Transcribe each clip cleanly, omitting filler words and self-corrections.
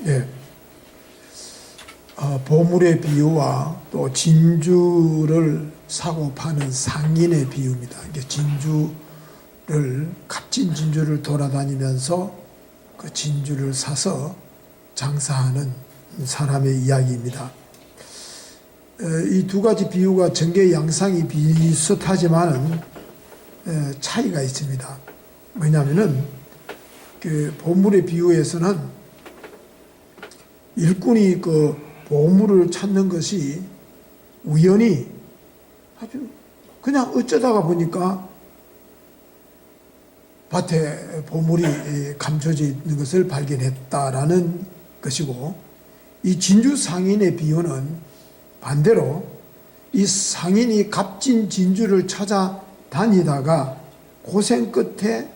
예. 보물의 비유와 또 진주를 사고 파는 상인의 비유입니다. 이게 값진 진주를 돌아다니면서 그 진주를 사서 장사하는 사람의 이야기입니다. 이 두 가지 비유가 전개 양상이 비슷하지만은 차이가 있습니다. 왜냐하면은 그 보물의 비유에서는 일꾼이 그 보물을 찾는 것이 우연히 아주 그냥 어쩌다가 보니까 밭에 보물이 감춰져 있는 것을 발견했다라는 것이고, 이 진주 상인의 비유는 반대로 이 상인이 값진 진주를 찾아 다니다가 고생 끝에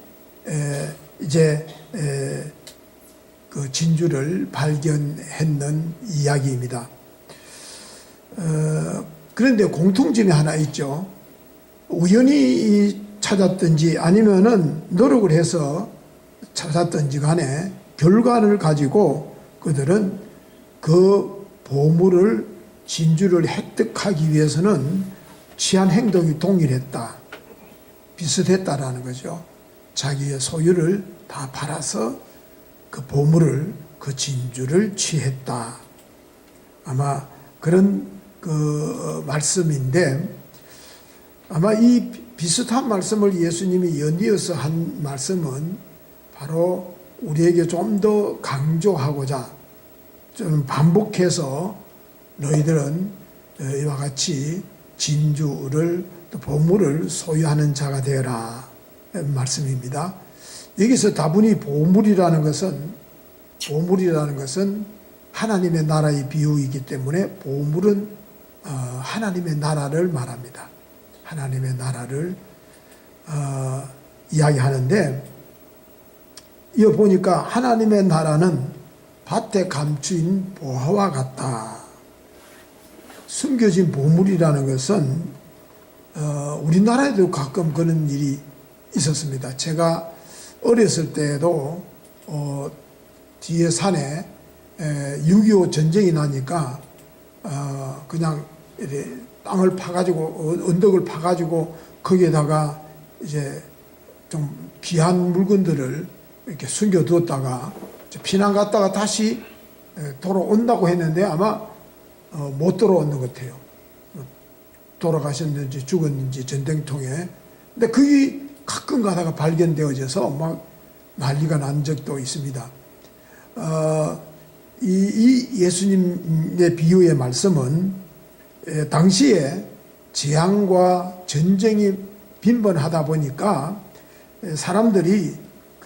그 진주를 발견했는 이야기입니다. 그런데 공통점이 하나 있죠. 우연히 찾았든지 아니면은 노력을 해서 찾았든지 간에 결과를 가지고 그들은 그 보물을 진주를 획득하기 위해서는 취한 행동이 동일했다, 비슷했다라는 거죠. 자기의 소유를 다 팔아서 그 보물을, 그 진주를 취했다. 아마 그런 그 말씀인데, 아마 이 비슷한 말씀을 예수님이 연이어서 한 말씀은 바로 우리에게 좀 더 강조하고자 좀 반복해서 너희들은 이와 같이 진주를 또 보물을 소유하는 자가 되어라 말씀입니다. 여기서 다분히 보물이라는 것은 하나님의 나라의 비유이기 때문에 보물은 하나님의 나라를 말합니다. 하나님의 나라를 이야기하는데, 이어 보니까 하나님의 나라는 밭에 감추인 보화와 같다. 숨겨진 보물이라는 것은 우리나라에도 가끔 그런 일이 있었습니다. 제가 어렸을 때에도 뒤에 산에 6.25 전쟁이 나니까 그냥 이렇게 땅을 파가지고 언덕을 파가지고 거기에다가 이제 좀 귀한 물건들을 이렇게 숨겨두었다가 피난 갔다가 다시 돌아온다고 했는데 아마 못 돌아오는 것 같아요. 돌아가셨는지 죽었는지 전쟁통에. 근데 그게 가끔 가다가 발견되어져서 막 난리가 난 적도 있습니다. 이 예수님의 비유의 말씀은 당시에 재앙과 전쟁이 빈번하다 보니까 사람들이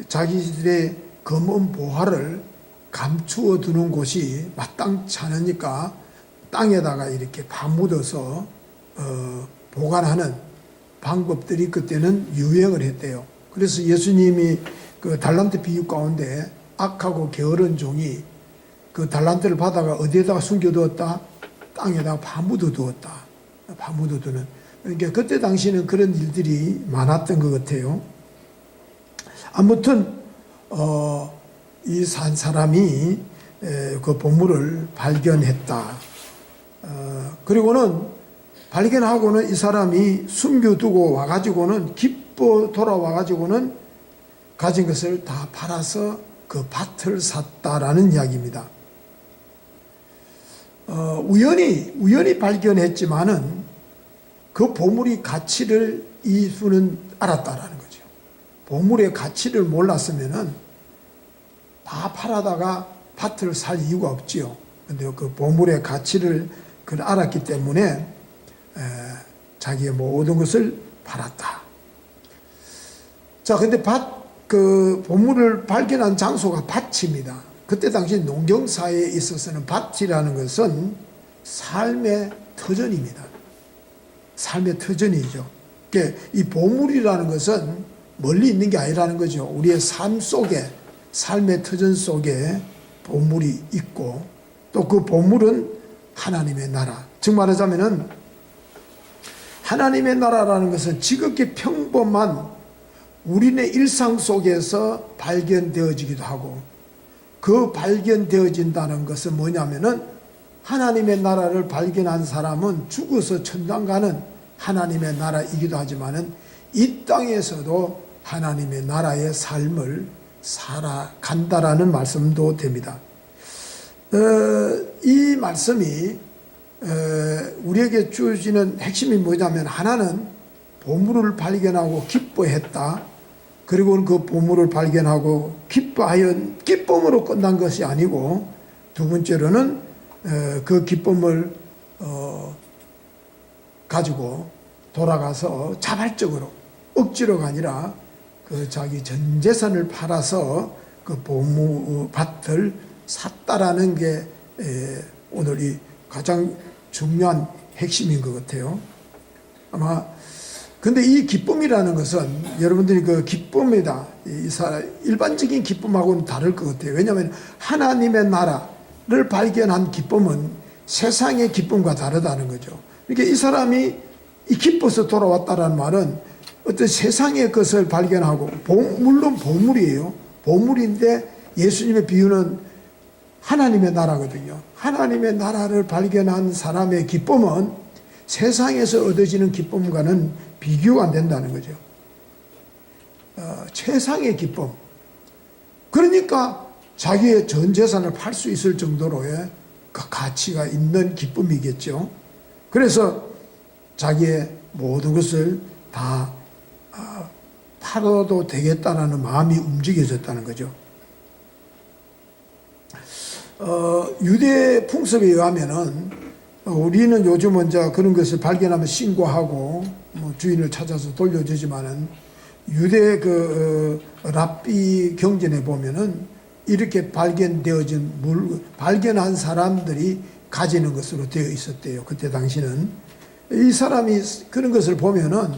자기들의 검은 보화를 감추어 두는 곳이 마땅치 않으니까 땅에다가 이렇게 파묻어서 보관하는 방법들이 그때는 유행을 했대요. 그래서 예수님이 그 달란트 비유 가운데 악하고 게으른 종이 그 달란트를 받아가 어디에다가 숨겨두었다? 땅에다가 파묻어 두었다. 파묻어 두는. 그러니까 그때 당시에는 그런 일들이 많았던 것 같아요. 아무튼 이 산 사람이 그 보물을 발견했다. 그리고는 발견하고는 이 사람이 숨겨두고 와가지고는 기뻐 돌아와가지고는 가진 것을 다 팔아서 그 밭을 샀다라는 이야기입니다. 우연히 발견했지만은 그 보물의 가치를 이수는 알았다라는 거죠. 보물의 가치를 몰랐으면은 다 팔아다가 밭을 살 이유가 없지요. 근데 그 보물의 가치를 알았기 때문에 자기의 모든 것을 팔았다. 자, 근데 그 보물을 발견한 장소가 밭입니다. 그때 당시 농경사회에 있어서는 밭이라는 것은 삶의 터전입니다. 삶의 터전이죠. 그러니까 이 보물이라는 것은 멀리 있는 게 아니라는 거죠. 우리의 삶 속에, 삶의 터전 속에 보물이 있고, 또 그 보물은 하나님의 나라. 즉 말하자면은 하나님의 나라라는 것은 지극히 평범한 우리네 일상 속에서 발견되어지기도 하고, 그 발견되어진다는 것은 뭐냐면은 하나님의 나라를 발견한 사람은 죽어서 천당 가는 하나님의 나라이기도 하지만은 이 땅에서도 하나님의 나라의 삶을 살아간다라는 말씀도 됩니다. 이 말씀이 우리에게 주어지는 핵심이 뭐냐면 하나는 보물을 발견하고 기뻐했다. 그리고 그 보물을 발견하고 기쁨으로 끝난 것이 아니고 두 번째로는 그 기쁨을 가지고 돌아가서 자발적으로 억지로가 아니라 그 자기 전 재산을 팔아서 그 보물밭을 샀다라는 게 오늘 이 가장 중요한 핵심인 것 같아요. 아마 근데 이 기쁨이라는 것은 여러분들이 그 기쁨이다. 일반적인 기쁨하고는 다를 것 같아요. 왜냐하면 하나님의 나라를 발견한 기쁨은 세상의 기쁨과 다르다는 거죠. 그러니까 이 사람이 기뻐서 돌아왔다는 말은 어떤 세상의 것을 발견하고 물론 보물이에요. 보물인데 예수님의 비유는 하나님의 나라거든요. 하나님의 나라를 발견한 사람의 기쁨은 세상에서 얻어지는 기쁨과는 비교가 안 된다는 거죠. 최상의 기쁨. 그러니까 자기의 전 재산을 팔 수 있을 정도로의 그 가치가 있는 기쁨이겠죠. 그래서 자기의 모든 것을 다 팔아도 되겠다라는 마음이 움직여졌다는 거죠. 유대 풍습에 의하면은 우리는 요즘은 이제 그런 것을 발견하면 신고하고 뭐 주인을 찾아서 돌려주지만은 유대 그 랍비 경전에 보면은 이렇게 발견되어진 발견한 사람들이 가지는 것으로 되어 있었대요. 그때 당시는 이 사람이 그런 것을 보면은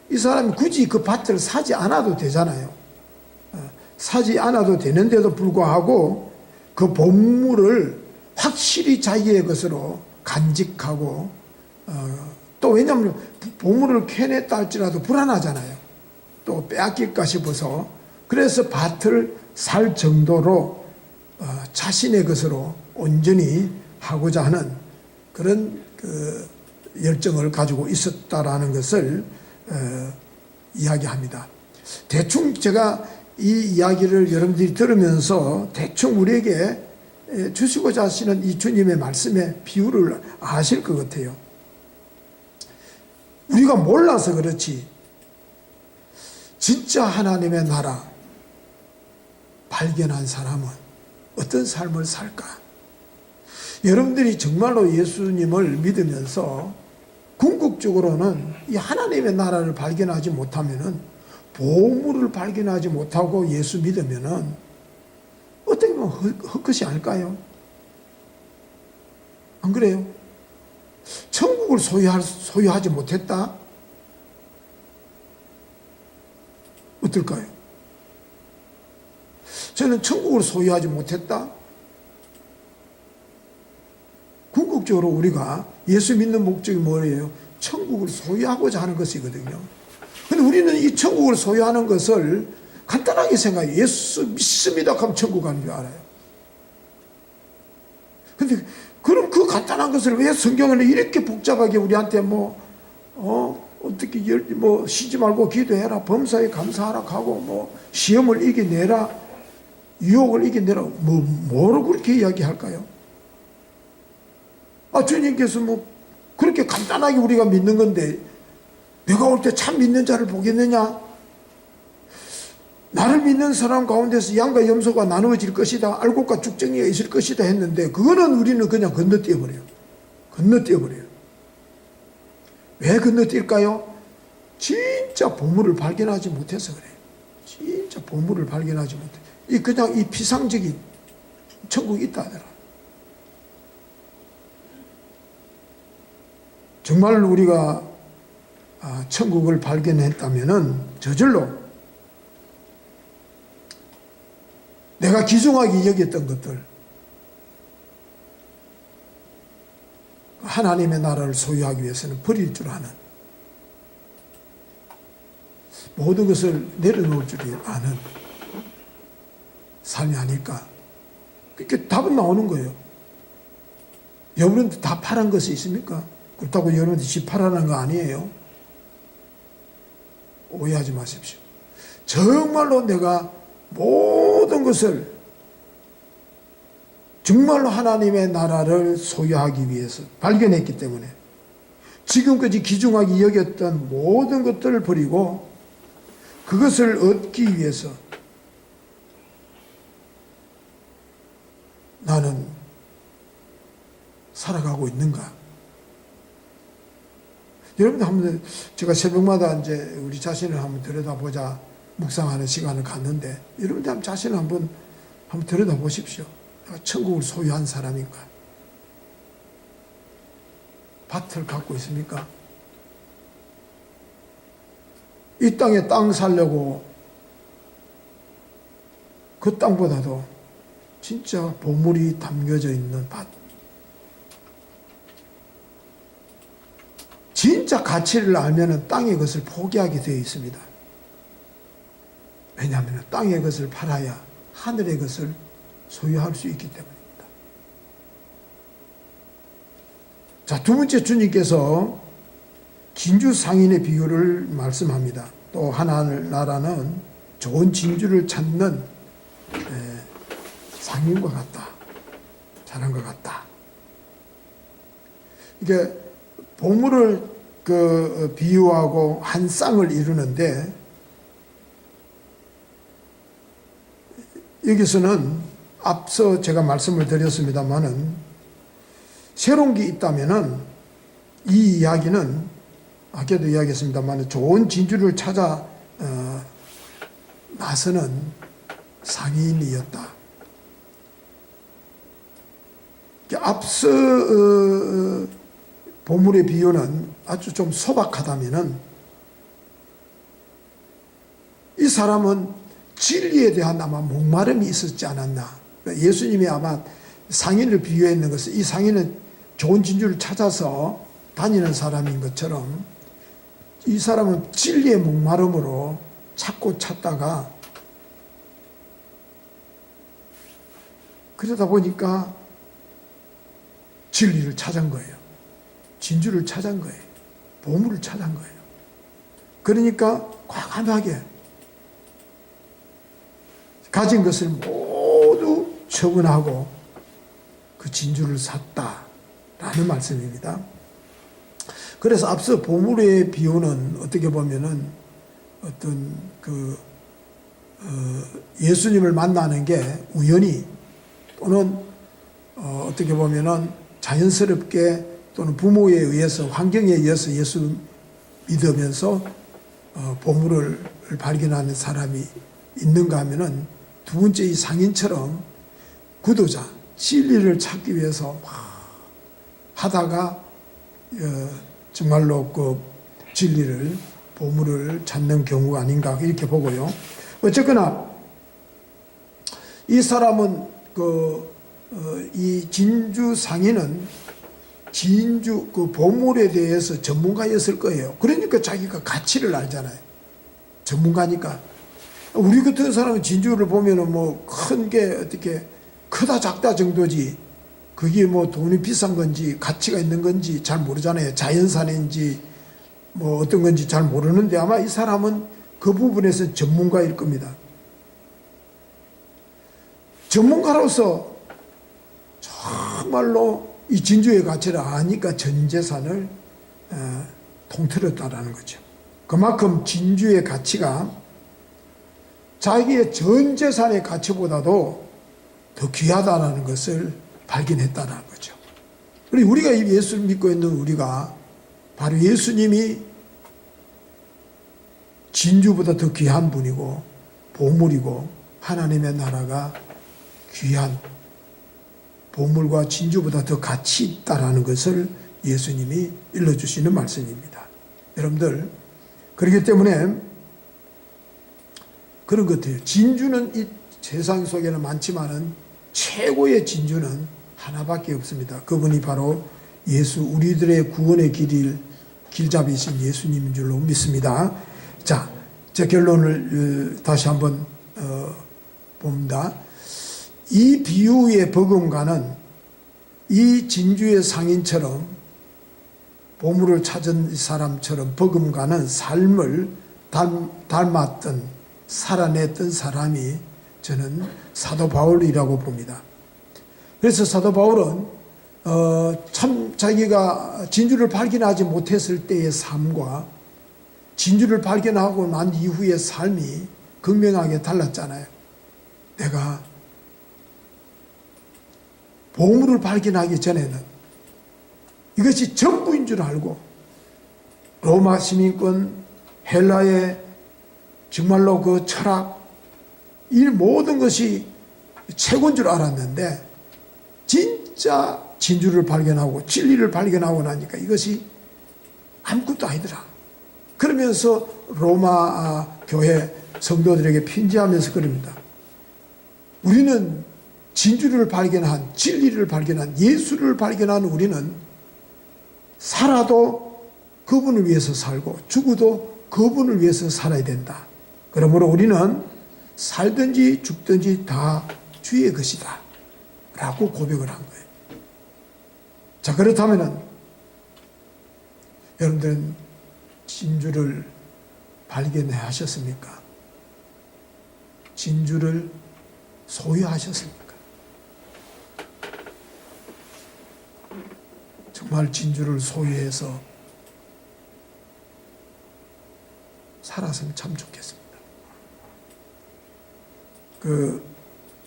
이 사람이 굳이 그 밭을 사지 않아도 되잖아요. 사지 않아도 되는데도 불구하고 그 보물을 확실히 자기의 것으로 간직하고 또 왜냐하면 보물을 캐냈다 할지라도 불안하잖아요. 또 빼앗길까 싶어서 그래서 밭을 살 정도로 자신의 것으로 온전히 하고자 하는 그런 그 열정을 가지고 있었다라는 것을 이야기합니다. 대충 제가 이 이야기를 여러분들이 들으면서 대충 우리에게 주시고자 하시는 이 주님의 말씀의 비유를 아실 것 같아요. 우리가 몰라서 그렇지 진짜 하나님의 나라 발견한 사람은 어떤 삶을 살까? 여러분들이 정말로 예수님을 믿으면서 궁극적으로는 이 하나님의 나라를 발견하지 못하면은 보물을 발견하지 못하고 예수 믿으면은 어떻게 보면 헛것이 아닐까요? 안 그래요? 천국을 소유하지 못했다? 어떨까요? 저는 천국을 소유하지 못했다? 궁극적으로 우리가 예수 믿는 목적이 뭐예요? 천국을 소유하고자 하는 것이거든요. 근데 우리는 이 천국을 소유하는 것을 간단하게 생각해요. 예수 믿습니다 하면 천국 가는 줄 알아요. 근데 그럼 그 간단한 것을 왜 성경을 이렇게 복잡하게 우리한테 어떻게 쉬지 말고 기도해라, 범사에 감사하라 하고 시험을 이겨내라, 유혹을 이겨내라, 뭐로 그렇게 이야기할까요? 주님께서 그렇게 간단하게 우리가 믿는 건데 내가 올 때 참 믿는 자를 보겠느냐? 나를 믿는 사람 가운데서 양과 염소가 나누어질 것이다. 알곡과 죽정이가 있을 것이다 했는데 그거는 우리는 그냥 건너뛰어버려요. 왜 건너뛸까요? 진짜 보물을 발견하지 못해서 그래요. 진짜 보물을 발견하지 못해. 그냥 이 피상적인 천국이 있다 하더라. 정말 우리가 천국을 발견했다면은 저절로 내가 귀중하게 여겼던 것들, 하나님의 나라를 소유하기 위해서는 버릴 줄 아는, 모든 것을 내려놓을 줄 아는 삶이 아닐까 그렇게 답은 나오는 거예요. 여러분들 다 파란 것이 있습니까? 그렇다고 여러분들 집 팔아라는 거 아니에요. 오해하지 마십시오. 정말로 내가 모든 것을 정말로 하나님의 나라를 소유하기 위해서 발견했기 때문에 지금까지 귀중하게 여겼던 모든 것들을 버리고 그것을 얻기 위해서 나는 살아가고 있는가? 여러분들 한번 제가 새벽마다 이제 우리 자신을 한번 들여다보자 묵상하는 시간을 갖는데 여러분들 한번 자신을 한번 들여다보십시오. 내가 천국을 소유한 사람인가? 밭을 갖고 있습니까? 이 땅에 땅 살려고 그 땅보다도 진짜 보물이 담겨져 있는 밭. 진짜 가치를 알면 땅의 것을 포기하게 되어 있습니다. 왜냐하면 땅의 것을 팔아야 하늘의 것을 소유할 수 있기 때문입니다. 자, 두 번째 주님께서 진주 상인의 비유를 말씀합니다. 또 하나나라는 좋은 진주를 찾는 상인과 같다. 사람과 같다. 이게 보물을 비유하고 한 쌍을 이루는데 여기서는 앞서 제가 말씀을 드렸습니다마는 새로운 게 있다면은 이 이야기는 아까도 이야기했습니다만 좋은 진주를 찾아 나서는 상인이었다. 앞서 보물의 비유는 아주 좀 소박하다면은 이 사람은 진리에 대한 아마 목마름이 있었지 않았나. 예수님이 아마 상인을 비유했는 것은 이 상인은 좋은 진주를 찾아서 다니는 사람인 것처럼 이 사람은 진리의 목마름으로 찾고 찾다가 그러다 보니까 진리를 찾은 거예요. 진주를 찾은 거예요. 보물을 찾은 거예요. 그러니까 과감하게 가진 것을 모두 처분하고 그 진주를 샀다라는 말씀입니다. 그래서 앞서 보물의 비유는 어떻게 보면은 어떤 예수님을 만나는 게 우연히 또는 어떻게 보면은 자연스럽게 또는 부모에 의해서 환경에 의해서 예수 믿으면서 보물을 발견하는 사람이 있는가 하면은 두 번째 이 상인처럼 구도자 진리를 찾기 위해서 하다가 정말로 그 진리를 보물을 찾는 경우가 아닌가 이렇게 보고요. 어쨌거나 이 사람은 이 진주 상인은 진주 그 보물에 대해서 전문가였을 거예요. 그러니까 자기가 가치를 알잖아요. 전문가니까. 우리 같은 사람은 진주를 보면은 뭐 큰 게 어떻게 크다 작다 정도지 그게 뭐 돈이 비싼 건지 가치가 있는 건지 잘 모르잖아요. 자연산인지 뭐 어떤 건지 잘 모르는데 아마 이 사람은 그 부분에서 전문가일 겁니다. 전문가로서 정말로 이 진주의 가치를 아니까 전 재산을 통틀었다라는 거죠. 그만큼 진주의 가치가 자기의 전 재산의 가치보다도 더 귀하다는 것을 발견했다는 거죠. 그리고 우리가 예수를 믿고 있는 우리가 바로 예수님이 진주보다 더 귀한 분이고 보물이고 하나님의 나라가 귀한 보물과 진주보다 더 가치 있다라는 것을 예수님이 일러주시는 말씀입니다. 여러분들 그렇기 때문에 그런 것 같아요. 진주는 이 세상 속에는 많지만은 최고의 진주는 하나밖에 없습니다. 그분이 바로 예수 우리들의 구원의 길잡이신 예수님인 줄로 믿습니다. 자, 제 결론을 다시 한번 봅니다. 이 비유의 버금가는 이 진주의 상인처럼 보물을 찾은 사람처럼 버금가는 삶을 닮았던 살아냈던 사람이 저는 사도 바울이라고 봅니다. 그래서 사도 바울은 참 자기가 진주를 발견하지 못했을 때의 삶과 진주를 발견하고 난 이후의 삶이 극명하게 달랐잖아요. 내가 보물을 발견하기 전에는 이것이 전부인 줄 알고 로마 시민권, 헬라의 정말로 그 철학, 이 모든 것이 최고인 줄 알았는데 진짜 진주를 발견하고 진리를 발견하고 나니까 이것이 아무것도 아니더라. 그러면서 로마 교회 성도들에게 편지하면서 그럽니다. 우리는 진주를 발견한, 진리를 발견한, 예수를 발견한 우리는 살아도 그분을 위해서 살고 죽어도 그분을 위해서 살아야 된다. 그러므로 우리는 살든지 죽든지 다 주의 것이다 라고 고백을 한 거예요. 자, 그렇다면은 여러분들은 진주를 발견하셨습니까? 진주를 소유하셨습니까? 정말 진주를 소유해서 살았으면 참 좋겠습니다.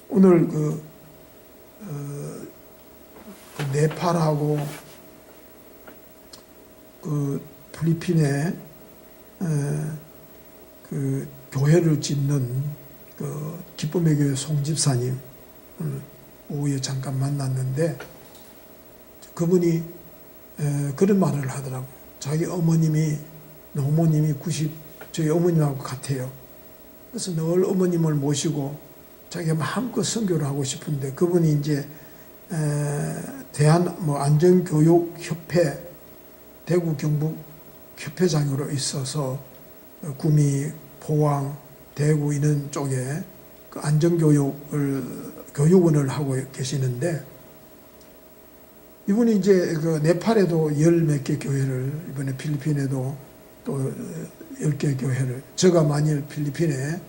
오늘 네팔하고 필리핀에 교회를 짓는 기쁨의 교회 송 집사님 오늘 오후에 잠깐 만났는데 그분이 그런 말을 하더라고. 자기 어머님이 노모님이 90 저희 어머님하고 같아요. 그래서 늘 어머님을 모시고 자기가 마음껏 선교를 하고 싶은데 그분이 이제 안전교육협회 대구 경북 협회장으로 있어서 구미, 포항, 대구 이런 쪽에 그 교육원을 하고 계시는데 이분이 이제 그 네팔에도 열 몇 개 교회를 이번에 필리핀에도 또 10개 교회를 제가 만일 필리핀에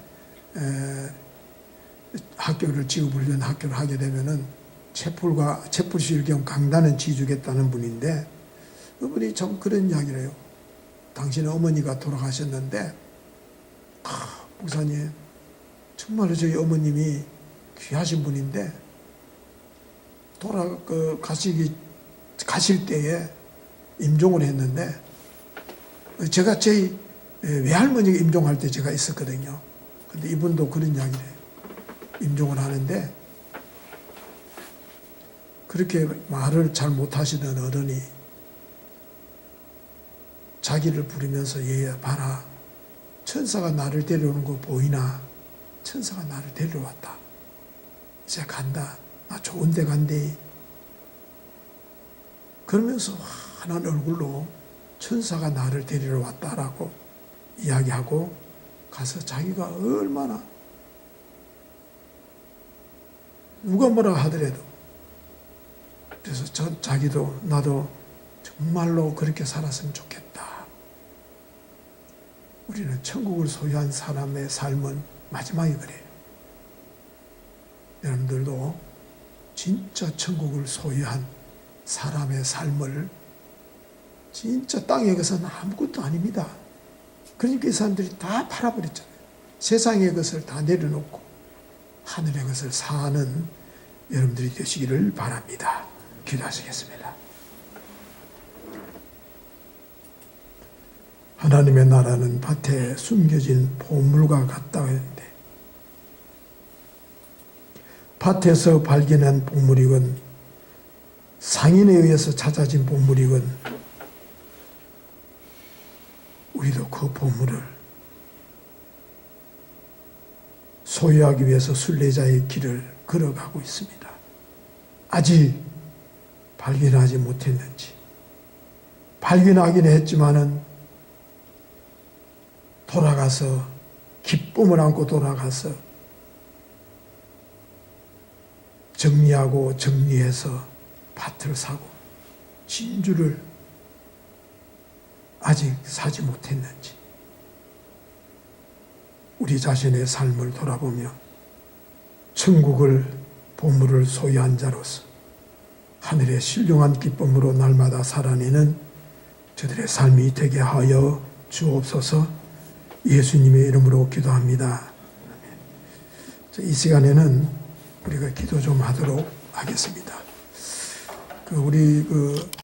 학교를 지구훈련 학교를 하게 되면은 채플실경 강단은 지주겠다는 분인데 그분이 참 그런 이야기를 해요. 당신의 어머니가 돌아가셨는데 목사님 정말로 저희 어머님이 귀하신 분인데 가실 때에 임종을 했는데 제가 저희 외할머니가 임종할 때 제가 있었거든요. 근데 이분도 그런 이야기를 해요. 임종을 하는데 그렇게 말을 잘 못하시던 어른이 자기를 부르면서 얘야 봐라 천사가 나를 데려오는 거 보이나? 천사가 나를 데리러 왔다. 이제 간다. 나 좋은 데 간대. 그러면서 환한 얼굴로 천사가 나를 데리러 왔다라고 이야기하고 가서 자기가 얼마나 누가 뭐라 하더라도 그래서 자기도 나도 정말로 그렇게 살았으면 좋겠다. 우리는 천국을 소유한 사람의 삶은 마지막에 그래요. 여러분들도 진짜 천국을 소유한 사람의 삶을 진짜 땅에 것은 아무것도 아닙니다. 그러니까 이 사람들이 다 팔아버렸잖아요. 세상의 것을 다 내려놓고 하늘의 것을 사는 여러분들이 되시기를 바랍니다. 기도하시겠습니다. 하나님의 나라는 밭에 숨겨진 보물과 같다 했는데 밭에서 발견한 보물이건 상인에 의해서 찾아진 보물이건 우리도 그 보물을 소유하기 위해서 순례자의 길을 걸어가고 있습니다. 아직 발견하지 못했는지 발견하긴 했지만은 돌아가서 기쁨을 안고 돌아가서 정리하고 정리해서 밭을 사고 진주를 아직 사지 못했는지 우리 자신의 삶을 돌아보며 천국을 보물을 소유한 자로서 하늘의 신령한 기쁨으로 날마다 살아내는 저들의 삶이 되게 하여 주옵소서. 예수님의 이름으로 기도합니다. 이 시간에는 우리가 기도 좀 하도록 하겠습니다. 우리